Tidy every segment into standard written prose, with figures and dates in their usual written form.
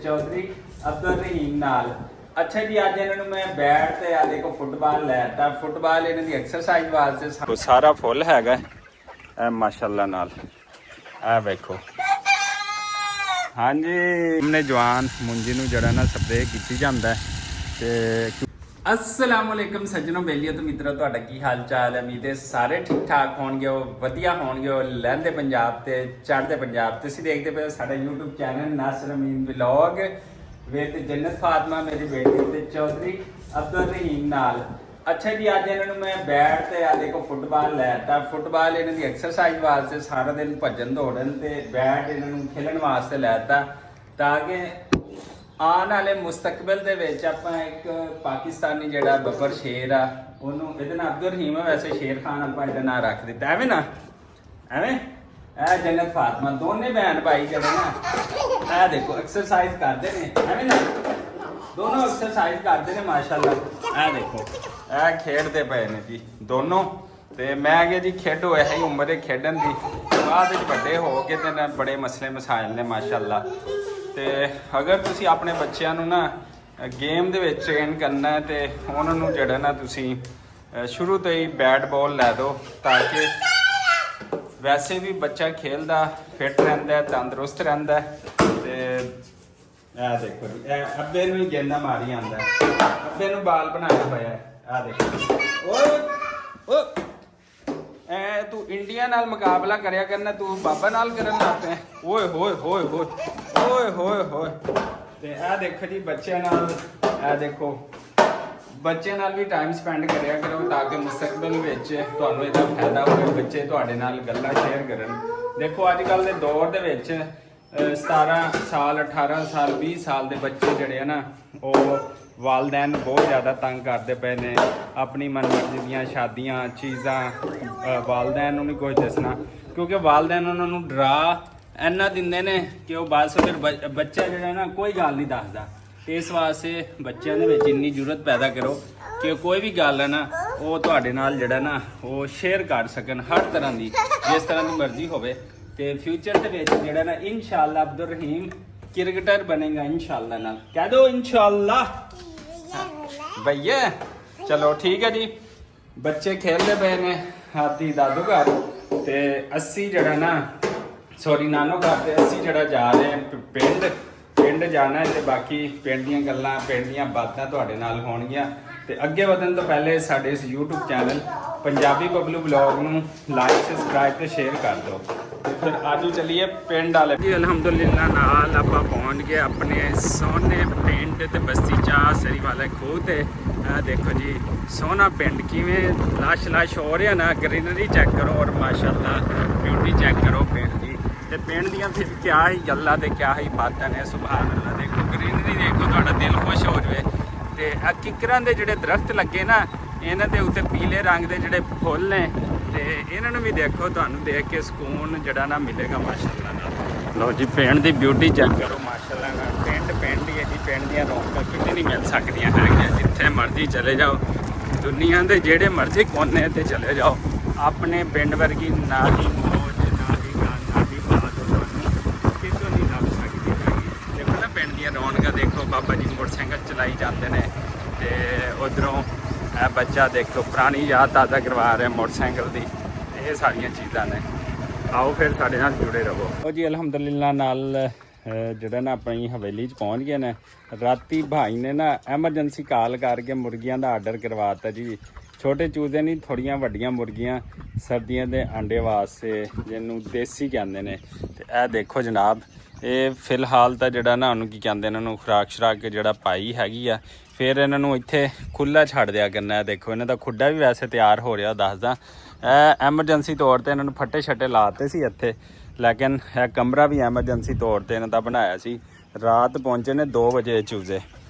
चौधरी अब्दुल रहीम नाल। अच्छा जी, अज इन्होंने मैं बैट ते आ देखो फुटबॉल लैता। फुटबॉल इन्हों की एक्सरसाइज वास्ते सारा फुल हैगा माशाल्लाह नाल। आ वेखो हाँ जी, हमने जवान मुंजी नूं जड़ा ना स्प्रे की जाता है। अस्सलामुअलैकुम सज्जनों, बेलियो तो मित्रों, तुहाडा की हाल चाल है? उम्मीद है सारे ठीक ठाक होणगे, वधिया होणगे, लहंदे पंजाब ते चढ़दे पंजाब। तुसीं देखदे पे साडा YouTube channel Nasir Amin vlog with Jannat Fatima मेरी बेटी ते चौधरी अब्दुल रहीम नाल। अच्छा जी, अज इन्होंने मैं बैट ते आ देखो फुटबॉल लैता। फुटबॉल इन्हों की एक्सरसाइज वास्ते सारा दिन भजन दौड़न ते बैट इन्हों खेलन वास्ते लैता ताकि आने वाले मुस्तकबिल दे विच आपां एक पाकिस्तानी जिहड़ा बब्बर शेर आ ਉਹਨੂੰ ਇਹਦੇ ਨਾਲ ਅਬਦੁਲ ਰਹੀਮ ਹੈ, ਵੈਸੇ ਸ਼ੇਰ ਖਾਨ ਆਪਾਂ ਇਹਦਾ ਨਾਂ ਰੱਖ ਦਿੱਤਾ ਐਵੇਂ ਨਾ ਐਵੇਂ। ਇਹ ਜੰਨਤ ਫਾਤਮਾ ਦੋਨੇ ਭੈਣ ਭਾਈ ਜਿਹੜੇ ਨਾ ਇਹ ਦੇਖੋ ਐਕਸਰਸਾਈਜ਼ ਕਰਦੇ ਨੇ ਐਵੇਂ ਨਾ, ਦੋਨੋਂ ਐਕਸਰਸਾਈਜ਼ ਕਰਦੇ ਨੇ ਮਾਸ਼ਾਅੱਲਾ। ਇਹ ਦੇਖੋ ਇਹ ਖੇਡਦੇ ਪਏ ਨੇ ਜੀ ਦੋਨੋਂ। ਤੇ ਮੈਂ ਕਿਹਾ ਜੀ ਖੇਡੋ, ਇਹ ਹੀ ਉਮਰ ਹੈ ਖੇਡਣ ਦੀ, ਬਾਅਦ ਵਿੱਚ ਵੱਡੇ ਹੋ ਕੇ ਤੇ ਬੜੇ ਮਸਲੇ ਮਸਾਇਲ ਨੇ ਮਾਸ਼ਾਅੱਲਾ। ਤੇ ਅਗਰ ਤੁਸੀਂ ਆਪਣੇ ਬੱਚਿਆਂ ਨੂੰ ਨਾ ਗੇਮ ਦੇ ਵਿੱਚ ਟ੍ਰੇਨ ਕਰਨਾ ਤੇ ਉਹਨਾਂ ਨੂੰ ਜਿਹੜਾ ਨਾ ਤੁਸੀਂ ਸ਼ੁਰੂ ਤੋਂ ਹੀ ਬੈਟ ਬਾਲ ਲੈ ਦਿਓ, ਤਾਂ ਕਿ ਵੈਸੇ ਵੀ ਬੱਚਾ ਖੇਲਦਾ ਫਿੱਟ ਰਹਿੰਦਾ ਹੈ, ਤੰਦਰੁਸਤ ਰਹਿੰਦਾ ਹੈ। ਤੇ ਇਹ ਦੇਖੋ ਜੀ, ਇਹ ਅੱਬੇ ਨੂੰ ਹੀ ਗੇਂਦਾਂ ਮਾਰੀ ਆਂਦਾ, ਅੱਬੇ ਨੂੰ ਬਾਲ ਬਣਾਇਆ ਹੋਇਆ। ਆਹ ਦੇਖੋ ਓਏ ਓ ਐ ਤੂੰ ਇੰਡੀਆ ਨਾਲ ਮੁਕਾਬਲਾ ਕਰਿਆ ਕਰਨਾ, ਤੂੰ ਬਾਬਾ ਨਾਲ ਕਰਨ ਲੱਗ ਪਿਆ। ਓਏ ਹੋਏ ਹੋਏ ਹੋਏ ਓਏ ਹੋਏ ਹੋਏ। ਤੇ ਇਹ ਦੇਖੋ ਜੀ ਬੱਚਿਆਂ ਨਾਲ, ਇਹ ਦੇਖੋ ਬੱਚੇ ਨਾਲ ਵੀ ਟਾਈਮ ਸਪੈਂਡ ਕਰਿਆ ਕਰੋ ਤਾਂ ਕਿ ਮੁਸਤਕਬਲ ਵਿੱਚ ਤੁਹਾਨੂੰ ਇਹਦਾ ਫਾਇਦਾ ਹੋਵੇ, ਬੱਚੇ ਤੁਹਾਡੇ ਨਾਲ ਗੱਲਾਂ ਸ਼ੇਅਰ ਕਰਨ। ਦੇਖੋ ਅੱਜ ਕੱਲ੍ਹ ਦੇ ਦੌਰ ਦੇ ਵਿੱਚ 17 ਸਾਲ 18 ਸਾਲ 20 ਸਾਲ ਦੇ ਬੱਚੇ ਜਿਹੜੇ ਆ ਨਾ, ਉਹ ਵਾਲਦੈਨ ਬਹੁਤ ਜ਼ਿਆਦਾ ਤੰਗ ਕਰਦੇ ਪਏ ਨੇ। ਆਪਣੀ ਮਨਮਰਜ਼ੀ ਦੀਆਂ ਸ਼ਾਦੀਆਂ ਚੀਜ਼ਾਂ ਵਾਲਦੈਨ ਨੂੰ ਨਹੀਂ ਕੁਝ ਦੱਸਣਾ, ਕਿਉਂਕਿ ਵਾਲਦੈਨ ਉਹਨਾਂ ਨੂੰ ਡਰਾ ਇੰਨਾ ਦਿੰਦੇ ਨੇ ਕਿ ਉਹ ਬਸ ਫਿਰ ਬੱਚਾ ਜਿਹੜਾ ਨਾ ਕੋਈ ਗੱਲ ਨਹੀਂ ਦੱਸਦਾ। ਇਸ ਵਾਸਤੇ ਬੱਚਿਆਂ ਦੇ ਵਿੱਚ ਇੰਨੀ ਜ਼ਰੂਰਤ ਪੈਦਾ ਕਰੋ ਕਿ ਕੋਈ ਵੀ ਗੱਲ ਹੈ ਨਾ ਉਹ ਤੁਹਾਡੇ ਨਾਲ ਜਿਹੜਾ ਨਾ ਉਹ ਸ਼ੇਅਰ ਕਰ ਸਕਣ, ਹਰ ਤਰ੍ਹਾਂ ਦੀ ਜਿਸ ਤਰ੍ਹਾਂ ਦੀ ਮਰਜ਼ੀ ਹੋਵੇ। ਤੇ ਫਿਊਚਰ ਦੇ ਵਿੱਚ ਜਿਹੜਾ ਨਾ ਇਨਸ਼ਾਅੱਲਾ ਅਬਦੁਲ ਰਹੀਮ क्रिकेटर बनेगा इंशाल्लाह ना, कह दो इंशाल्लाह भैया। चलो ठीक है जी, बच्चे खेलते पे ने हाथी दादू घर ते 80 जड़ा ना सॉरी नानो घर ते 80 जड़ा जा रहे हैं पिंड जाना है। ते बाकी पिंड ਦੀਆਂ ਗੱਲਾਂ ਪਿੰਡ ਦੀਆਂ ਬਾਤਾਂ ਤੁਹਾਡੇ ਨਾਲ ਹੋਣਗੀਆਂ। ਤੇ ਅੱਗੇ ਵਧਣ ਤੋਂ ਪਹਿਲੇ ਸਾਡੇ ਇਸ YouTube channel Punjabi Bablu vlog ਨੂੰ ਲਾਈਕ ਸਬਸਕ੍ਰਾਈਬ ਤੇ ਸ਼ੇਅਰ ਕਰ ਦਿਓ। ਤੇ ਫਿਰ ਆਜੋ ਚੱਲੀਏ ਪਿੰਡ ਵਾਲੇ ਜੀ। ਅਲਹਮਦੁਲਿਲਾ ਨਾਲ ਆਪਾਂ ਪਹੁੰਚ ਗਏ ਆਪਣੇ ਸੋਹਣੇ ਪਿੰਡ ਤੇ ਬਸਤੀ ਚਾਹ ਸਰੀ ਵਾਲੇ ਖੂਹ ਤੇ। ਇਹ ਦੇਖੋ ਜੀ ਸੋਹਣਾ ਪਿੰਡ ਕਿਵੇਂ ਲਾਸ਼ ਹੋ ਰਿਹਾ ਨਾ, ਗ੍ਰੀਨਰੀ ਚੈੱਕ ਕਰੋ ਔਰ ਮਾਸ਼ਾਅੱਲਾ ਬਿਊਟੀ ਚੈੱਕ ਕਰੋ ਪਿੰਡ ਦੀ। ਤੇ ਪਿੰਡ ਦੀਆਂ ਫਿਰ ਕਿਆ ਹੀ ਗੱਲਾਂ ਤੇ ਕਿਆ ਹੀ ਬਾਤਾਂ ਨੇ, ਸੁਭਾਨ ਅੱਲਾ। ਦੇਖੋ ਗ੍ਰੀਨਰੀ ਦੇਖੋ, ਤੁਹਾਡਾ ਦਿਲ ਖੁਸ਼ ਹੋ ਜਾਵੇ। ਤੇ ਆ ਕਿਕਰਾਂ ਦੇ ਜਿਹੜੇ ਦਰਖਤ ਲੱਗੇ ਨਾ, ਇਹਨਾਂ ਦੇ ਉੱਤੇ ਪੀਲੇ ਰੰਗ ਦੇ ਜਿਹੜੇ ਫੁੱਲ ਨੇ, ਤੇ ਇਹਨਾਂ ਨੂੰ ਵੀ ਦੇਖੋ, ਤੁਹਾਨੂੰ ਦੇਖ ਕੇ ਸਕੂਨ ਜਿਹੜਾ ਨਾ ਮਿਲੇਗਾ ਮਾਸ਼ਾਅੱਲਾ ਨਾਲ। ਲਓ ਜੀ ਪਿੰਡ ਦੀ ਬਿਊਟੀ ਚੈੱਕ ਕਰੋ ਮਾਸ਼ਾਅੱਲਾ ਨਾਲ। ਪਿੰਡ ਹੀ ਹੈ ਜੀ, ਪਿੰਡ ਦੀਆਂ ਰੌਣਕਾਂ ਕਿਤੇ ਨਹੀਂ ਮਿਲ ਸਕਦੀਆਂ ਹੈਗੀਆਂ। ਜਿੱਥੇ ਮਰਜ਼ੀ ਚਲੇ ਜਾਓ, ਦੁਨੀਆ ਦੇ ਜਿਹੜੇ ਮਰਜ਼ੀ ਕੋਨੇ ਤੇ ਚਲੇ ਜਾਓ, ਆਪਣੇ ਪਿੰਡ ਵਰਗੀ ਨਾ ਹੀ ਮੌਜ ਨਾ ਹੀ ਗੱਲ ਨਾ ਹੀ ਬਾਤ ਤੁਹਾਨੂੰ ਕਿਤੋਂ ਨਹੀਂ ਲੱਭ ਸਕਦੀ ਹੈਗੀ। ਦੇਖੋ ਨਾ ਪਿੰਡ ਦੀਆਂ ਰੌਣਕਾਂ ਦੇਖੋ, ਬਾਬਾ ਜੀ ਮੋਟਰਸਾਈਕਲ ਚਲਾਈ ਜਾਂਦੇ ਨੇ ਤੇ ਉਧਰੋਂ ਇਹ ਬੱਚਾ ਦੇਖੋ ਪੁਰਾਣੀ ਯਾਦ ਤਾਜ਼ਾ ਕਰਵਾ ਰਿਹਾ ਮੋਟਰਸਾਈਕਲ ਦੀ। ਇਹ ਸਾਰੀਆਂ ਚੀਜ਼ਾਂ ਨੇ। ਆਓ ਫਿਰ ਸਾਡੇ ਨਾਲ ਜੁੜੇ ਰਹੋ। ਉਹ ਜੀ ਅਲਹਮਦੁਲਿਲਾ ਨਾਲ ਜਿਹੜਾ ਨਾ ਆਪਣੀ ਹਵੇਲੀ 'ਚ ਪਹੁੰਚ ਗਏ ਨੇ। ਰਾਤੀ ਭਾਈ ਨੇ ਨਾ ਐਮਰਜੈਂਸੀ ਕਾਲ ਕਰਕੇ ਮੁਰਗੀਆਂ ਦਾ ਆਰਡਰ ਕਰਵਾਤਾ ਜੀ। ਛੋਟੇ ਚੂਜ਼ੇ ਨਹੀਂ, ਥੋੜੀਆਂ ਵੱਡੀਆਂ ਮੁਰਗੀਆਂ ਸਰਦੀਆਂ ਦੇ ਆਂਡੇ ਵਾਸਤੇ, ਜਿਹਨੂੰ ਦੇਸੀ ਕਹਿੰਦੇ ਨੇ। ਤੇ ਇਹ ਦੇਖੋ ਜਨਾਬ, ਇਹ ਫਿਲਹਾਲ ਤਾਂ ਜਿਹੜਾ ਨਾ ਉਹਨੂੰ ਕੀ ਕਹਿੰਦੇ ਇਹਨਾਂ ਨੂੰ ਖੁਰਾਕ ਸ਼ਰਾਕ ਜਿਹੜਾ ਪਾਈ ਹੈਗੀ ਆ, ਫਿਰ ਇਹਨਾਂ ਨੂੰ ਇੱਥੇ ਖੁੱਲ੍ਹਾ ਛੱਡ ਦਿਆ ਕਰਨਾ। ਦੇਖੋ ਇਹਨਾਂ ਦਾ ਖੁੱਡਾ ਵੀ ਵੈਸੇ ਤਿਆਰ ਹੋ ਰਿਹਾ ਦੱਸਦਾ। ਇਹ ਐਮਰਜੈਂਸੀ ਤੌਰ 'ਤੇ ਇਹਨਾਂ ਨੂੰ ਫੱਟੇ ਛੱਟੇ ਲਾਤੇ ਸੀ ਇੱਥੇ, ਲੇਕਿਨ ਇਹ ਕਮਰਾ ਵੀ ਐਮਰਜੈਂਸੀ ਤੌਰ 'ਤੇ ਇਹਨਾਂ ਦਾ ਬਣਾਇਆ ਸੀ। ਰਾਤ ਪਹੁੰਚੇ ਨੇ 2 ਵਜੇ ਚੂਜ਼ੇ।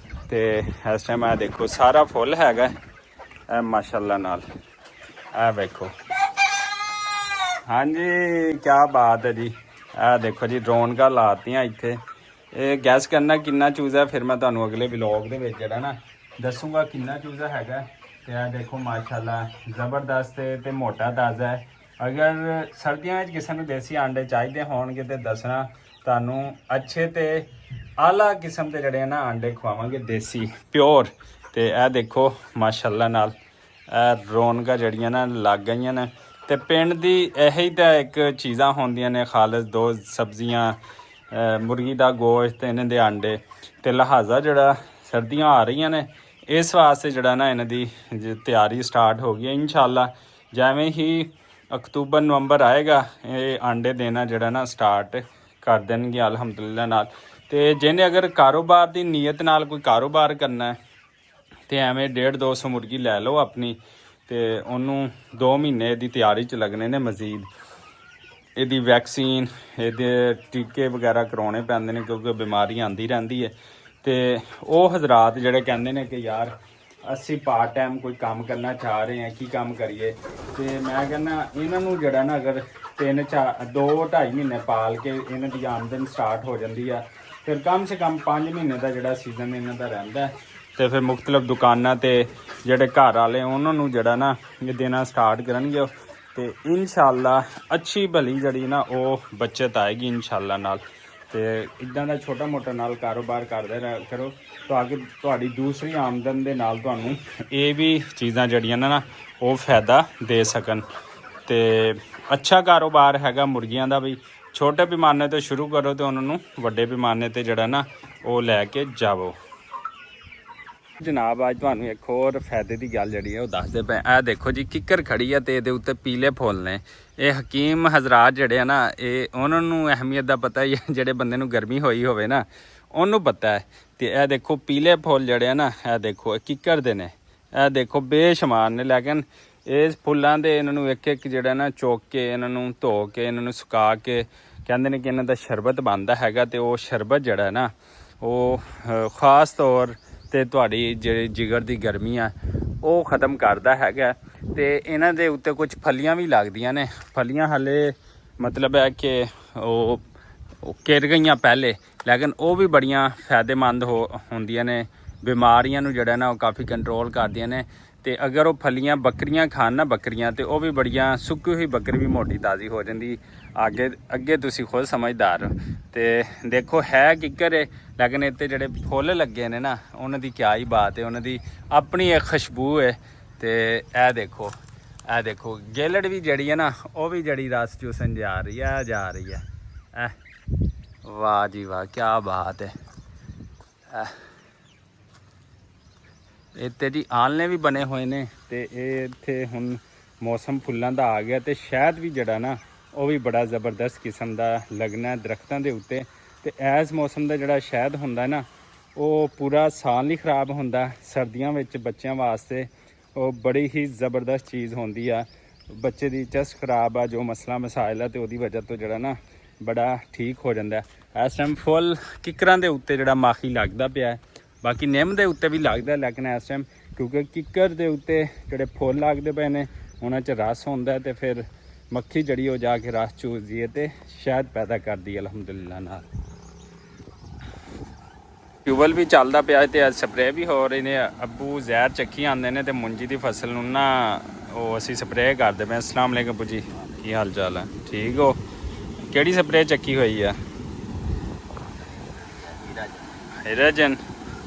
ਤੇ ਇਸ ਟਾਈਮ ਇਹ ਦੇਖੋ ਸਾਰਾ ਫੁੱਲ ਹੈਗਾ ਇਹ ਮਾਸ਼ਾਅੱਲਾ ਨਾਲ। ਇਹ ਵੇਖੋ ਹਾਂਜੀ ਕਿਆ ਬਾਤ ਹੈ ਜੀ। ਇਹ ਦੇਖੋ ਜੀ ਰੌਣਕਾਂ ਲਾਤੀਆਂ ਇੱਥੇ। ਇਹ ਗੈਸ ਕਰਨਾ ਕਿੰਨਾ ਚੂਜ਼ਾ, ਫਿਰ ਮੈਂ ਤੁਹਾਨੂੰ ਅਗਲੇ ਵਲੌਗ ਦੇ ਵਿੱਚ ਜਿਹੜਾ ਨਾ ਦੱਸੂਗਾ ਕਿੰਨਾ ਚੂਜ਼ਾ ਹੈਗਾ। ਤੇ ਇਹ ਦੇਖੋ ਮਾਸ਼ਾਅੱਲਾ ਜ਼ਬਰਦਸਤ ਤੇ ਮੋਟਾ ਤਾਜ਼ਾ ਹੈ। ਅਗਰ ਸਰਦੀਆਂ ਵਿੱਚ ਕਿਸੇ ਨੂੰ ਦੇਸੀ ਆਂਡੇ ਚਾਹੀਦੇ ਹੋਣਗੇ ਤੇ ਦੱਸਣਾ, ਤੁਹਾਨੂੰ ਅੱਛੇ ਤੇ ਆਲਾ ਕਿਸਮ ਦੇ ਜਿਹੜੇ ਨਾ ਆਂਡੇ ਖਵਾਵਾਂਗੇ, ਦੇਸੀ ਪਿਓਰ। ਤੇ ਇਹ ਦੇਖੋ ਮਾਸ਼ਾਅੱਲਾ ਨਾਲ ਇਹ ਰੌਣਕਾਂ ਜਿਹੜੀਆਂ ਨਾ ਲੱਗ ਗਈਆਂ ਨੇ। ਤੇ ਪਿੰਡ ਦੀ ਇਹੀ ਤਾਂ ਇੱਕ ਚੀਜ਼ਾਂ ਹੁੰਦੀਆਂ ਨੇ ਖਾਲਸ, ਦੋ ਸਬਜ਼ੀਆਂ, ਮੁਰਗੀ ਦਾ ਗੋਸ਼ਤ ਤੇ ਇਹਨਾਂ ਦੇ ਆਂਡੇ। ਤੇ ਲਿਹਾਜ਼ਾ ਜਿਹੜਾ ਸਰਦੀਆਂ ਆ ਰਹੀਆਂ ਨੇ, ਇਸ ਵਾਸਤੇ ਜਿਹੜਾ ਨਾ ਇਹਨਾਂ ਦੀ ਤਿਆਰੀ ਸਟਾਰਟ ਹੋ ਗਈ ਹੈ। ਇੰਸ਼ਾਅੱਲਾ ਜਿਵੇਂ ਹੀ ਅਕਤੂਬਰ ਨਵੰਬਰ ਆਏਗਾ, ਇਹ ਆਂਡੇ ਦੇਣਾ ਜਿਹੜਾ ਨਾ ਸਟਾਰਟ ਕਰ ਦੇਣਗੇ ਅਲਹਮਦੁਲਿਲਾ ਨਾਲ। ਤੇ ਜਿਹਨੇ ਅਗਰ ਕਾਰੋਬਾਰ ਦੀ ਨੀਅਤ ਨਾਲ ਕੋਈ ਕਾਰੋਬਾਰ ਕਰਨਾ ਹੈ ਤੇ ਐਵੇਂ 150-200 ਮੁਰਗੀ ਲੈ ਲਓ ਆਪਣੀ, ਤੇ ਉਹਨੂੰ 2 ਮਹੀਨੇ ਦੀ ਤਿਆਰੀ 'ਚ ਲੱਗਣੇ ਨੇ। ਮਜ਼ੀਦ ਇਹਦੀ ਵੈਕਸੀਨ, ਇਹਦੇ ਟੀਕੇ ਵਗੈਰਾ ਕਰਵਾਉਣੇ ਪੈਂਦੇ ਨੇ, ਕਿਉਂਕਿ ਬਿਮਾਰੀ ਆਉਂਦੀ ਰਹਿੰਦੀ ਹੈ। ਤੇ ਉਹ ਹਜ਼ਰਾਤ ਜਿਹੜੇ ਕਹਿੰਦੇ ਨੇ ਕਿ ਯਾਰ ਅਸੀਂ ਪਾਰਟ ਟਾਈਮ ਕੋਈ ਕੰਮ ਕਰਨਾ ਚਾਹ ਰਹੇ ਹਾਂ, ਕੀ ਕੰਮ ਕਰੀਏ? ਤੇ ਮੈਂ ਕਹਿੰਦਾ ਇਹਨਾਂ ਨੂੰ ਜਿਹੜਾ ਨਾ ਅਗਰ 2-2.5 ਮਹੀਨੇ ਪਾਲ ਕੇ ਇਹਨਾਂ ਦੀ ਆਮਦਨ ਸਟਾਰਟ ਹੋ ਜਾਂਦੀ ਆ, ਫਿਰ ਕਮ ਸੇ ਕਮ 5 ਮਹੀਨੇ ਦਾ ਜਿਹੜਾ ਸੀਜ਼ਨ ਇਹਨਾਂ ਦਾ ਰਹਿੰਦਾ। ਤੇ ਫਿਰ ਮੁਖਤਲਿਫ ਦੁਕਾਨਾਂ ਤੇ ਜਿਹੜੇ ਘਰ ਵਾਲੇ ਉਹਨਾਂ ਨੂੰ ਜਿਹੜਾ ਨਾ ਇਹ ਦੇਣਾ ਸਟਾਰਟ ਕਰਨਗੇ। ਤੇ ਇਨਸ਼ਾਅੱਲਾ ਅੱਛੀ ਭਲੀ ਜਿਹੜੀ ਨਾ ਉਹ ਬੱਚਤ ਆਏਗੀ ਇਨਸ਼ਾਅੱਲਾ ਨਾਲ। ਤੇ ਇੱਦਾਂ ਦਾ ਛੋਟਾ ਮੋਟਾ ਨਾਲ ਕਾਰੋਬਾਰ ਕਰਦੇ ਕਰੋ, ਤਾਂ ਕਿ ਤੁਹਾਡੀ ਦੂਸਰੀ ਆਮਦਨ ਦੇ ਨਾਲ ਤੁਹਾਨੂੰ ਇਹ ਵੀ ਚੀਜ਼ਾਂ ਜਿਹੜੀਆਂ ਨਾ ਉਹ ਫਾਇਦਾ ਦੇ ਸਕਣ। ਤੇ ਅੱਛਾ ਕਾਰੋਬਾਰ ਹੈਗਾ ਮੁਰਗੀਆਂ ਦਾ ਵੀ। ਛੋਟੇ ਪੈਮਾਨੇ ਤੋਂ ਸ਼ੁਰੂ ਕਰੋ ਤੇ ਉਹਨਾਂ ਨੂੰ ਵੱਡੇ ਪੈਮਾਨੇ ਤੇ ਜਿਹੜਾ ਨਾ ਉਹ ਲੈ ਕੇ ਜਾਵੋ। ਜਨਾਬ ਅੱਜ ਤੁਹਾਨੂੰ ਇੱਕ ਹੋਰ ਫਾਇਦੇ ਦੀ ਗੱਲ ਜਿਹੜੀ ਹੈ ਉਹ ਦੱਸਦੇ ਪਏ। ਇਹ ਦੇਖੋ ਜੀ ਕਿੱਕਰ ਖੜੀ ਆ ਤੇ ਇਹਦੇ ਉੱਤੇ ਪੀਲੇ ਫੁੱਲ ਨੇ। ਇਹ ਹਕੀਮ ਹਜ਼ਰਾਤ ਜਿਹੜੇ ਆ ਨਾ, ਇਹ ਉਹਨਾਂ ਨੂੰ ਅਹਿਮੀਅਤ ਦਾ ਪਤਾ ਹੀ ਹੈ, ਜਿਹੜੇ ਬੰਦੇ ਨੂੰ ਗਰਮੀ ਹੋਈ ਹੋਵੇ ਨਾ ਉਹਨੂੰ ਪਤਾ ਹੈ। ਤੇ ਇਹ ਦੇਖੋ ਪੀਲੇ ਫੁੱਲ ਜਿਹੜੇ ਆ ਨਾ, ਇਹ ਦੇਖੋ ਇਹ ਕਿੱਕਰ ਦੇ ਨੇ। ਇਹ ਦੇਖੋ ਬੇਸ਼ੁਮਾਰ ਨੇ, ਲੇਕਿਨ ਇਸ ਫੁੱਲਾਂ ਦੇ ਇਹਨਾਂ ਨੂੰ ਇੱਕ ਇੱਕ ਜਿਹੜਾ ਨਾ ਚੁੱਕ ਕੇ, ਇਹਨਾਂ ਨੂੰ ਧੋ ਕੇ, ਇਹਨਾਂ ਨੂੰ ਸੁਕਾ ਕੇ ਕਹਿੰਦੇ ਨੇ ਕਿ ਇਹਨਾਂ ਦਾ ਸ਼ਰਬਤ ਬਣਦਾ ਹੈਗਾ। ਤੇ ਉਹ ਸ਼ਰਬਤ ਜਿਹੜਾ ਨਾ ਉਹ ਖਾਸ ਤੌਰ ਤੇ ਤੁਹਾਡੀ ਜਿਹੜੀ ਜਿਗਰ ਦੀ ਗਰਮੀ ਆ ਉਹ ख़त्म ਕਰਦਾ ਹੈਗਾ। ਤੇ ਇਹਨਾਂ ਦੇ ਉੱਤੇ ਕੁਝ ਫਲੀਆਂ ਵੀ ਲੱਗਦੀਆਂ ਨੇ। ਫਲੀਆਂ ਹਾਲੇ ਮਤਲਬ ਹੈ ਕਿ ਉਹ ਕਿਰ ਗਈਆਂ ਪਹਿਲੇ, ਲੇਕਿਨ ਉਹ ਵੀ ਬੜੀਆਂ ਫਾਇਦੇਮੰਦ ਹੁੰਦੀਆਂ ਨੇ। ਬਿਮਾਰੀਆਂ ਨੂੰ ਜਿਹੜਾ ਨਾ ਉਹ ਕਾਫੀ ਕੰਟਰੋਲ ਕਰਦੀਆਂ ਨੇ। ਤੇ ਅਗਰ ਉਹ ਫਲੀਆਂ ਬੱਕਰੀਆਂ ਖਾਣ ਨਾ, ਬੱਕਰੀਆਂ ਤੇ ਉਹ ਵੀ ਬੜੀਆਂ, ਸੁੱਕੀ ਹੋਈ ਬੱਕਰੀ ਵੀ ਮੋਟੀ ਤਾਜ਼ੀ ਹੋ ਜਾਂਦੀ। ਅੱਗੇ ਤੁਸੀਂ ਖੁਦ ਸਮਝਦਾਰ ਹੋ। ਤੇ ਦੇਖੋ ਹੈ ਕਿੱਕਰ ਹੈ, ਲੇਕਿਨ ਇੱਥੇ ਜਿਹੜੇ ਫੁੱਲ ਲੱਗੇ ਨੇ ਨਾ ਉਹਨਾਂ ਦੀ ਕਿਆ ਹੀ ਬਾਤ ਹੈ, ਉਹਨਾਂ ਦੀ ਆਪਣੀ ਇੱਕ ਖੁਸ਼ਬੂ ਹੈ। ਤੇ ਇਹ ਦੇਖੋ ਗੇਲੜ ਵੀ ਜਿਹੜੀ ਹੈ ਨਾ ਉਹ ਵੀ ਜਿਹੜੀ ਰਸ ਚੂਸਣ ਜਾ ਰਹੀ ਹੈ। ਵਾਹ ਜੀ ਵਾਹ, ਕਿਆ ਬਾਤ ਹੈ। ਇੱਥੇ ਜੀ ਆਲਣੇ ਵੀ ਬਣੇ ਹੋਏ ਨੇ। ਤੇ ਇਹ ਇੱਥੇ ਹੁਣ ਮੌਸਮ ਫੁੱਲਾਂ ਦਾ ਆ ਗਿਆ ਤੇ ਸ਼ਹਿਦ ਵੀ ਜਿਹੜਾ ਨਾ ਉਹ ਵੀ ਬੜਾ ਜ਼ਬਰਦਸਤ ਕਿਸਮ ਦਾ ਲੱਗਣਾ ਦਰਖਤਾਂ ਦੇ ਉੱਤੇ। ਤੇ ਇਸ ਮੌਸਮ ਦਾ ਜਿਹੜਾ ਸ਼ਹਿਦ ਹੁੰਦਾ ਨਾ ਉਹ ਪੂਰਾ ਸਾਲ ਨਹੀਂ ਖ਼ਰਾਬ ਹੁੰਦਾ। ਸਰਦੀਆਂ ਵਿੱਚ ਬੱਚਿਆਂ ਵਾਸਤੇ ਉਹ ਬੜੀ ਹੀ ਜ਼ਬਰਦਸਤ ਚੀਜ਼ ਹੁੰਦੀ ਆ। ਬੱਚੇ ਦੀ ਚਸ ਖਰਾਬ ਆ, ਜੋ ਮਸਲਾ ਮਸਾਇਲ ਆ, ਤੇ ਉਹਦੀ ਵਜ੍ਹਾ ਤੋਂ ਜਿਹੜਾ ਨਾ ਬੜਾ ਠੀਕ ਹੋ ਜਾਂਦਾ। ਇਸ ਟਾਈਮ ਫੁੱਲ ਕਿੱਕਰਾਂ ਦੇ ਉੱਤੇ ਜਿਹੜਾ ਮਾਖੀ ਲੱਗਦਾ ਪਿਆ, ਬਾਕੀ ਨਿੰਮ ਦੇ ਉੱਤੇ ਵੀ ਲੱਗਦਾ, ਲੇਕਿਨ ਇਸ ਟਾਈਮ ਕਿਉਂਕਿ ਕਿੱਕਰ ਦੇ ਉੱਤੇ ਜਿਹੜੇ ਫੁੱਲ ਲੱਗਦੇ ਪਏ ਨੇ ਉਹਨਾਂ 'ਚ ਰਸ ਹੁੰਦਾ। ਤੇ ਫਿਰ ਮੱਖੀ ਜਿਹੜੀ ਉਹ ਜਾ ਕੇ ਰਸ ਚੂਸਦੀ ਹੈ ਤੇ ਸ਼ਹਿਦ ਪੈਦਾ ਕਰਦੀ ਹੈ ਅਲਹਮਦੁਲਿਲਾ ਨਾਲ। ਟਿਊਬਲ ਵੀ ਚੱਲਦਾ ਪਿਆ ਤੇ ਸਪਰੇਅ ਵੀ ਹੋ ਰਹੇ ਨੇ। ਅੱਬੂ ਜ਼ਹਿਰ ਚੱਕੀ ਆਉਂਦੇ ਨੇ ਤੇ ਮੁੰਜੀ ਦੀ ਫਸਲ ਨੂੰ ਨਾ ਉਹ ਅਸੀਂ ਸਪਰੇਅ ਕਰਦੇ ਪਏ। ਅਸਲਾਮ ਵਾਲੇਕੁਮ ਅੱਬੂ ਜੀ, ਕੀ ਹਾਲ ਚਾਲ ਹੈ? ਠੀਕ ਹੋ? ਕਿਹੜੀ ਸਪਰੇਅ ਚੱਕੀ ਹੋਈ ਆ? ਹੀਰਾਜਨ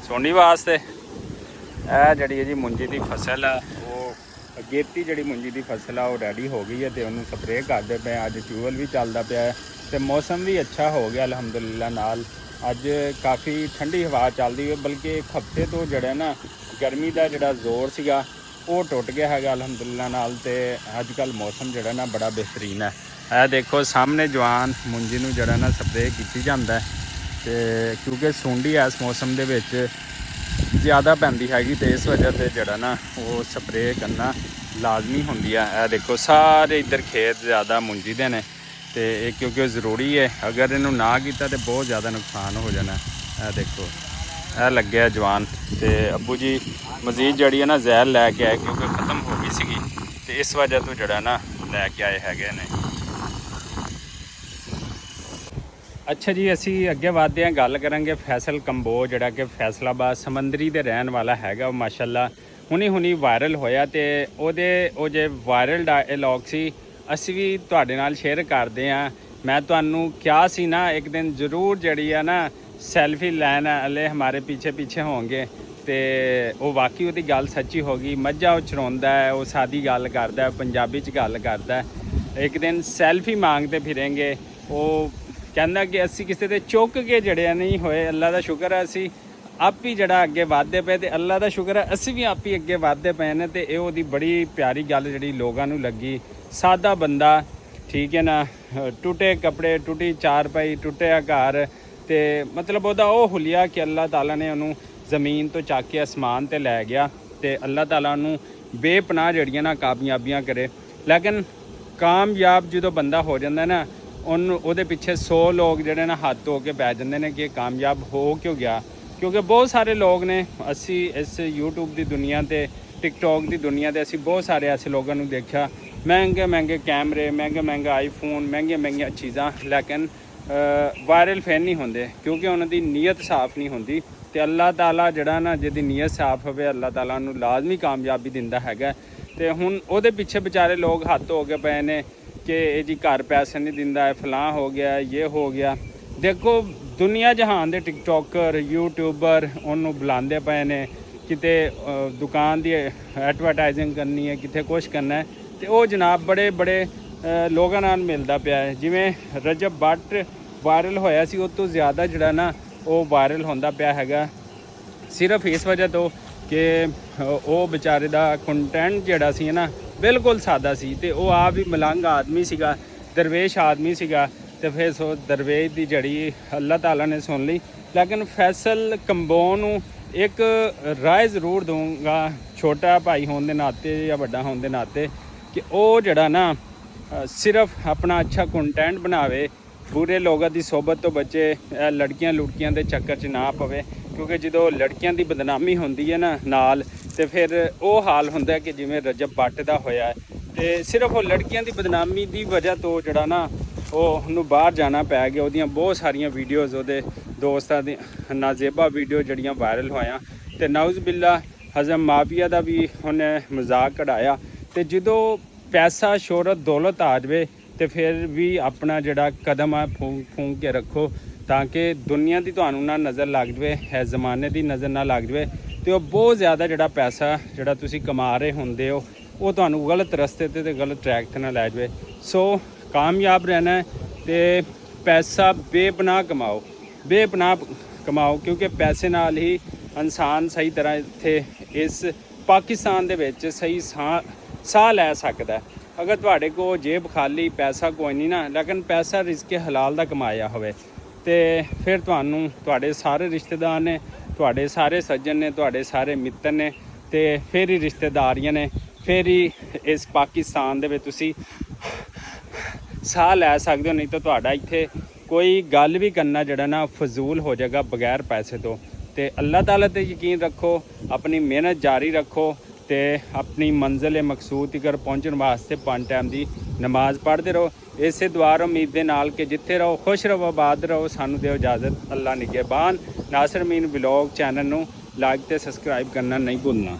ਸੋਨੀ ਵਾਸਤੇ। ਇਹ ਜਿਹੜੀ ਹੈ ਜੀ ਮੁੰਜੀ ਦੀ ਫਸਲ ਆ, ਉਹ ਅਗੇਤੀ ਜਿਹੜੀ ਮੁੰਜੀ ਦੀ ਫਸਲ ਆ ਉਹ ਰੈਡੀ ਹੋ ਗਈ ਹੈ ਤੇ ਉਹਨੂੰ ਸਪਰੇਅ ਕਰਦੇ ਪਏ। ਅੱਜ ਟਿਊਬਲ ਵੀ ਚੱਲਦਾ ਪਿਆ ਤੇ ਮੌਸਮ ਵੀ ਅੱਛਾ ਹੋ ਗਿਆ ਅਲਹਮਦੁਲਿਲਾ ਨਾਲ। ਅੱਜ ਕਾਫੀ ਠੰਡੀ ਹਵਾ ਚੱਲਦੀ ਹੈ, ਬਲਕਿ ਇੱਕ ਹਫ਼ਤੇ ਤੋਂ ਜਿਹੜਾ ਨਾ ਗਰਮੀ ਦਾ ਜਿਹੜਾ ਜ਼ੋਰ ਸੀਗਾ ਉਹ ਟੁੱਟ ਗਿਆ ਹੈਗਾ ਅਲਹਮਦੁਲਿਲਾ ਨਾਲ। ਤੇ ਅੱਜ ਕੱਲ੍ਹ ਮੌਸਮ ਜਿਹੜਾ ਨਾ ਬੜਾ ਬਿਹਤਰੀਨ ਹੈ। ਇਹ ਦੇਖੋ ਸਾਹਮਣੇ ਜਵਾਨ ਮੁੰਜੀ ਨੂੰ ਜਿਹੜਾ ਨਾ ਸਪਰੇਅ ਕੀਤੀ ਜਾਂਦਾ। ਤੇ ਕਿਉਂਕਿ ਸੁੰਡੀ ਇਸ ਮੌਸਮ ਦੇ ਵਿੱਚ ਜ਼ਿਆਦਾ ਪੈਂਦੀ ਹੈਗੀ ਤੇ ਇਸ ਵਜ੍ਹਾ ਤੇ ਜਿਹੜਾ ਨਾ ਉਹ ਸਪਰੇਅ ਕਰਨਾ ਲਾਜ਼ਮੀ ਹੁੰਦੀ ਆ। ਇਹ ਦੇਖੋ ਸਾਰੇ ਇੱਧਰ ਖੇਤ ਜ਼ਿਆਦਾ ਮੁੰਜੀ ਦੇ ਨੇ ਤੇ ਇਹ ਕਿਉਂਕਿ ਉਹ ਜ਼ਰੂਰੀ ਹੈ। ਅਗਰ ਇਹਨੂੰ ਨਾ ਕੀਤਾ ਤੇ ਬਹੁਤ ਜ਼ਿਆਦਾ ਨੁਕਸਾਨ ਹੋ ਜਾਣਾ। ਇਹ ਦੇਖੋ ਇਹ ਲੱਗਿਆ ਜਵਾਨ। ਤੇ ਅੱਬੂ ਜੀ ਮਜ਼ੀਦ ਜਿਹੜੀ ਹੈ ਨਾ ਜ਼ਹਿਰ ਲੈ ਕੇ ਆਏ, ਕਿਉਂਕਿ ਖ਼ਤਮ ਹੋ ਗਈ ਸੀਗੀ ਤੇ ਇਸ ਵਜ੍ਹਾ ਤੋਂ ਜਿਹੜਾ ਨਾ ਲੈ ਕੇ ਆਏ ਹੈਗੇ ਨੇ। ਅੱਛਾ ਜੀ, ਅਸੀਂ ਅੱਗੇ ਵਧਦੇ ਹਾਂ, ਗੱਲ ਕਰਾਂਗੇ ਫੈਸਲ ਕੰਬੋਜ ਜਿਹੜਾ ਕਿ ਫੈਸਲਾਬਾਦ ਸਮੰਦਰੀ ਦੇ ਰਹਿਣ ਵਾਲਾ ਹੈਗਾ। ਉਹ ਮਾਸ਼ਾਅੱਲਾ ਹੁਣੀ ਵਾਇਰਲ ਹੋਇਆ ਤੇ ਉਹ ਜੇ ਵਾਇਰਲ ਡਾਇਲੌਗ ਸੀ ਅਸੀਂ ਵੀ ਤੁਹਾਡੇ ਨਾਲ ਸ਼ੇਅਰ ਕਰਦੇ ਹਾਂ। ਮੈਂ ਤੁਹਾਨੂੰ ਕਿਹਾ ਸੀ ਨਾ ਇੱਕ ਦਿਨ ਜ਼ਰੂਰ ਜਿਹੜੀ ਆ ਨਾ ਸੈਲਫੀ ਲੈਣ ਵਾਲੇ ਹਮਾਰੇ ਪਿੱਛੇ ਹੋਣਗੇ ਤੇ ਉਹ ਵਾਕਈ ਉਹਦੀ ਗੱਲ ਸੱਚੀ ਹੋ ਗਈ। ਮੱਝਾਂ ਉਹ ਚਰਾਉਂਦਾ ਹੈ, ਉਹ ਸਾਦੀ ਗੱਲ ਕਰਦਾ ਹੈ, ਪੰਜਾਬੀ 'ਚ ਗੱਲ ਕਰਦਾ। ਇੱਕ ਦਿਨ ਸੈਲਫੀ ਮੰਗਦੇ ਫਿरेंगे। ਉਹ ਕਹਿੰਦਾ ਕਿ ਅਸੀਂ ਕਿਸੇ ਦੇ ਚੁੱਕ ਕੇ ਜੜਿਆ ਨਹੀਂ ਹੋਏ। ਅੱਲਾ ਦਾ ਸ਼ੁਕਰ ਹੈ ਅਸੀਂ ਆਪ ਹੀ ਜਿਹੜਾ ਅੱਗੇ ਵਧਦੇ ਪਏ ਤੇ ਅੱਲਾ ਦਾ ਸ਼ੁਕਰ ਹੈ ਅਸੀਂ ਵੀ ਆਪ ਹੀ ਅੱਗੇ ਵਧਦੇ ਪਏ ਨੇ। ਤੇ ਇਹ ਉਹਦੀ ਬੜੀ ਪਿਆਰੀ ਗੱਲ ਜਿਹੜੀ ਲੋਕਾਂ ਨੂੰ ਲੱਗੀ। ਸਾਦਾ ਬੰਦਾ, ਠੀਕ ਹੈ ਨਾ, ਟੁੱਟੇ ਕੱਪੜੇ, ਟੁੱਟੀ ਚਾਰਪਾਈ, ਟੁੱਟਿਆ ਘਰ, ਤੇ ਮਤਲਬ ਉਹਦਾ ਉਹ ਹੁਲੀਆ ਕਿ ਅੱਲਾਹ ਤਾਲਾ ਨੇ ਉਹਨੂੰ ਜ਼ਮੀਨ ਤੋਂ ਚੱਕ ਕੇ ਅਸਮਾਨ ਤੇ ਲੈ ਗਿਆ ਤੇ ਅੱਲਾਹ ਤਾਲਾ ਉਹਨੂੰ ਬੇਪਨਾਹ ਜਿਹੜੀਆਂ ਨਾ ਕਾਮਯਾਬੀਆਂ ਕਰੇ। ਲੇਕਿਨ ਕਾਮਯਾਬ ਜਦੋਂ ਬੰਦਾ ਹੋ ਜਾਂਦਾ ਨਾ, ਉਹਨੂੰ ਉਹਦੇ ਪਿੱਛੇ 100 ਲੋਕ ਜਿਹੜੇ ਨਾ ਹੱਥ ਧੋ ਕੇ ਬਹਿ ਜਾਂਦੇ ਨੇ ਕਿ ਕਾਮਯਾਬ ਹੋ ਕਿਉਂ ਗਿਆ। ਕਿਉਂਕਿ ਬਹੁਤ ਸਾਰੇ ਲੋਕ ਨੇ, ਅਸੀਂ ਇਸ YouTube ਦੀ ਦੁਨੀਆ ਤੇ TikTok ਦੀ ਦੁਨੀਆ ਤੇ ਅਸੀਂ ਬਹੁਤ ਸਾਰੇ ਐਸੇ ਲੋਕਾਂ ਨੂੰ ਦੇਖਿਆ, ਮਹਿੰਗੇ ਕੈਮਰੇ, ਮਹਿੰਗੇ ਆਈਫੋਨ, ਮਹਿੰਗੀਆਂ ਚੀਜ਼ਾਂ, ਲੇਕਿਨ ਵਾਇਰਲ ਫੈਨ ਨਹੀਂ ਹੁੰਦੇ ਕਿਉਂਕਿ ਉਹਨਾਂ ਦੀ ਨੀਅਤ ਸਾਫ਼ ਨਹੀਂ ਹੁੰਦੀ। ਤੇ ਅੱਲਾਹ ਤਾਲਾ ਜਿਹੜਾ ਨਾ, ਜਿਹਦੀ ਨੀਅਤ ਸਾਫ਼ ਹੋਵੇ, ਅੱਲਾਹ ਤਾਲਾ ਨੂੰ ਲਾਜ਼ਮੀ ਕਾਮਯਾਬੀ ਦਿੰਦਾ ਹੈਗਾ। ਤੇ ਹੁਣ ਉਹਦੇ ਪਿੱਛੇ ਵਿਚਾਰੇ ਲੋਕ ਹੱਥ ਹੋ ਕੇ ਪਏ ਨੇ ਕਿ ਇਹ ਜੀ ਘਰ ਪੈਸੇ ਨਹੀਂ ਦਿੰਦਾ ਹੈ, ਫਲਾਂ ਹੋ ਗਿਆ, ਇਹ ਹੋ ਗਿਆ। ਦੇਖੋ ਦੁਨੀਆ ਜਹਾਨ ਦੇ ਟਿਕਟੋਕਰ, ਯੂਟਿਊਬਰ ਉਹਨੂੰ ਬੁਲਾਉਂਦੇ ਪਏ ਨੇ, ਕਿਤੇ ਦੁਕਾਨ ਦੀ ਐਡਵਰਟਾਈਜ਼ਿੰਗ ਕਰਨੀ ਹੈ, ਕਿਤੇ ਕੁਛ ਕਰਨਾ ਹੈ, ਤੇ ਉਹ ਜਨਾਬ ਬੜੇ ਲੋਕਾਂ ਨਾਲ ਮਿਲਦਾ ਪਿਆ ਹੈ। ਜਿਵੇਂ ਰਜਬ ਬੱਟ ਵਾਇਰਲ ਹੋਇਆ ਸੀ, ਉਹ ਤੋਂ ਜ਼ਿਆਦਾ ਜਿਹੜਾ ਨਾ ਉਹ ਵਾਇਰਲ ਹੁੰਦਾ ਪਿਆ ਹੈਗਾ ਸਿਰਫ ਇਸ ਵਜ੍ਹਾ ਤੋਂ ਕਿ ਉਹ ਵਿਚਾਰੇ ਦਾ ਕੰਟੈਂਟ ਜਿਹੜਾ ਸੀ ਨਾ ਬਿਲਕੁਲ ਸਾਦਾ ਸੀ ਤੇ ਉਹ ਆਪ ਵੀ ਮਲੰਗ ਆਦਮੀ ਸੀਗਾ, ਦਰਵੇਸ਼ ਆਦਮੀ ਸੀਗਾ। ਤੇ ਫਿਰ ਸੋ ਦਰਵੇਸ਼ ਦੀ ਜੜੀ ਅੱਲਾਹ ਤਾਲਾ ਨੇ ਸੁਣ ਲਈ। ਲੇਕਿਨ ਫੈਸਲ ਕੰਬੋਨ ਨੂੰ ਇੱਕ ਰਾਏ ਜ਼ਰੂਰ ਦਊਂਗਾ, ਛੋਟਾ ਭਾਈ ਹੋਣ ਦੇ ਨਾਤੇ ਜਾਂ ਵੱਡਾ ਹੋਣ ਦੇ ਨਾਤੇ, ਕਿ ਉਹ ਜਿਹੜਾ ਨਾ ਸਿਰਫ ਆਪਣਾ ਅੱਛਾ ਕੰਟੈਂਟ ਬਣਾਵੇ, ਬੁਰੇ ਲੋਕਾਂ ਦੀ ਸੋਬਤ ਤੋਂ ਬਚੇ, ਲੜਕੀਆਂ ਲੁੜਕੀਆਂ ਦੇ ਚੱਕਰ 'ਚ ਨਾ ਪਵੇ। ਕਿਉਂਕਿ ਜਦੋਂ ਲੜਕੀਆਂ ਦੀ ਬਦਨਾਮੀ ਹੁੰਦੀ ਹੈ ਨਾ ਨਾਲ, ਤੇ ਫਿਰ ਉਹ ਹਾਲ ਹੁੰਦਾ ਕਿ ਜਿਵੇਂ ਰਜਬ ਬੱਟ ਦਾ ਹੋਇਆ ਹੈ। ਤੇ ਸਿਰਫ ਉਹ ਲੜਕੀਆਂ ਦੀ ਬਦਨਾਮੀ ਦੀ ਵਜ੍ਹਾ ਤੋਂ ਜਿਹੜਾ ਨਾ ਉਹਨੂੰ ਬਾਹਰ ਜਾਣਾ ਪੈ ਗਿਆ। ਉਹਦੀਆਂ ਬਹੁਤ ਸਾਰੀਆਂ ਵੀਡੀਓਜ਼, ਉਹਦੇ ਦੋਸਤਾਂ ਦੀ ਨਾਜ਼ੇਬਾ ਵੀਡੀਓ ਜਿਹੜੀਆਂ ਵਾਇਰਲ ਹੋਈਆਂ, ਤੇ ਨਾਉਜ਼ ਬਿੱਲਾ ਹਜ਼ਮ ਮਾਫੀਆ ਦਾ ਵੀ ਉਹਨੇ ਮਜ਼ਾਕ ਕਢਾਇਆ। ਤੇ ਜਦੋਂ ਪੈਸਾ, ਸ਼ੋਹਰਤ, ਦੌਲਤ ਆ ਜਾਵੇ ਤੇ ਫਿਰ ਵੀ ਆਪਣਾ ਜਿਹੜਾ ਕਦਮ ਆ ਫੂੰਕ ਕੇ ਰੱਖੋ, ਤਾਂ ਕਿ ਦੁਨੀਆ ਦੀ ਤੁਹਾਨੂੰ ਨਾ ਨਜ਼ਰ ਲੱਗ ਜਾਵੇ, ਹੈ ਜ਼ਮਾਨੇ ਦੀ ਨਜ਼ਰ ਨਾ ਲੱਗ ਜਾਵੇ, ਤੇ ਉਹ ਬਹੁਤ ਜ਼ਿਆਦਾ ਜਿਹੜਾ ਪੈਸਾ ਜਿਹੜਾ ਤੁਸੀਂ ਕਮਾ ਰਹੇ ਹੁੰਦੇ ਹੋ ਉਹ ਤੁਹਾਨੂੰ ਗਲਤ ਰਸਤੇ ਤੇ ਗਲਤ ਟਰੈਕ 'ਤੇ ਨਾ ਲੈ ਜਾਵੇ। ਸੋ ਕਾਮਯਾਬ ਰਹਿਣਾ ਤੇ ਪੈਸਾ ਬੇਪਨਾਹ ਕਮਾਓ, ਕਿਉਂਕਿ ਪੈਸੇ ਨਾਲ ਹੀ ਇਨਸਾਨ ਸਹੀ ਤਰ੍ਹਾਂ ਇੱਥੇ ਇਸ ਪਾਕਿਸਤਾਨ ਦੇ ਵਿੱਚ ਸਹੀ ਸਾਹ ਲੈ ਸਕਦਾ। ਅਗਰ ਤੁਹਾਡੇ ਕੋਲ ਜੇਬ ਖਾਲੀ, ਪੈਸਾ ਕੋਈ ਨਹੀਂ ਨਾ, ਲੇਕਿਨ ਪੈਸਾ ਰਿਜ਼ਕੇ ਹਲਾਲ ਦਾ ਕਮਾਇਆ ਹੋਵੇ, ਤੇ ਫਿਰ ਤੁਹਾਨੂੰ ਤੁਹਾਡੇ ਸਾਰੇ ਰਿਸ਼ਤੇਦਾਰ ਨੇ, ਤੁਹਾਡੇ ਸਾਰੇ ਸੱਜਣ ਨੇ, ਤੁਹਾਡੇ ਸਾਰੇ ਮਿੱਤਰ ਨੇ, ਤੇ ਫਿਰ ਹੀ ਰਿਸ਼ਤੇਦਾਰੀਆਂ ਨੇ, ਫਿਰ ਹੀ ਇਸ ਪਾਕਿਸਤਾਨ ਦੇ ਵਿੱਚ ਤੁਸੀਂ ਸਾਹ ਲੈ ਸਕਦੇ ਹੋ। ਨਹੀਂ ਤਾਂ ਤੁਹਾਡਾ ਇੱਥੇ ਕੋਈ ਗੱਲ ਵੀ ਕਰਨਾ ਜਿਹੜਾ ਨਾ ਫਜ਼ੂਲ ਹੋ ਜਾਏਗਾ ਬਗੈਰ ਪੈਸੇ ਤੋਂ। ਤੇ ਅੱਲਾਹ ਤਾਲਾ ਤੇ ਯਕੀਨ ਰੱਖੋ, ਆਪਣੀ ਮਿਹਨਤ ਜਾਰੀ ਰੱਖੋ, ਤੇ ਆਪਣੀ ਮੰਜ਼ਿਲ ਮਕਸੂਦ ਤੱਕ ਪਹੁੰਚਣ ਵਾਸਤੇ 5 ਟਾਈਮ ਦੀ ਨਮਾਜ਼ ਪੜ੍ਹਦੇ ਰਹੋ। ਇਸੇ ਦੁਆ ਉਮੀਦ ਦੇ ਨਾਲ ਕਿ ਜਿੱਥੇ ਰਹੋ ਖੁਸ਼ ਰਹੋ, ਆਬਾਦ ਰਹੋ। ਸਾਨੂੰ ਦਿਓ ਇਜਾਜ਼ਤ, ਅੱਲਾ ਨਿਗਹਿਬਾਨ। ਨਾਸਰ ਅਮੀਨ ਵਲੌਗ ਚੈਨਲ ਨੂੰ ਲਾਈਕ ਤੇ ਸਬਸਕ੍ਰਾਈਬ ਕਰਨਾ ਨਹੀਂ ਭੁੱਲਣਾ।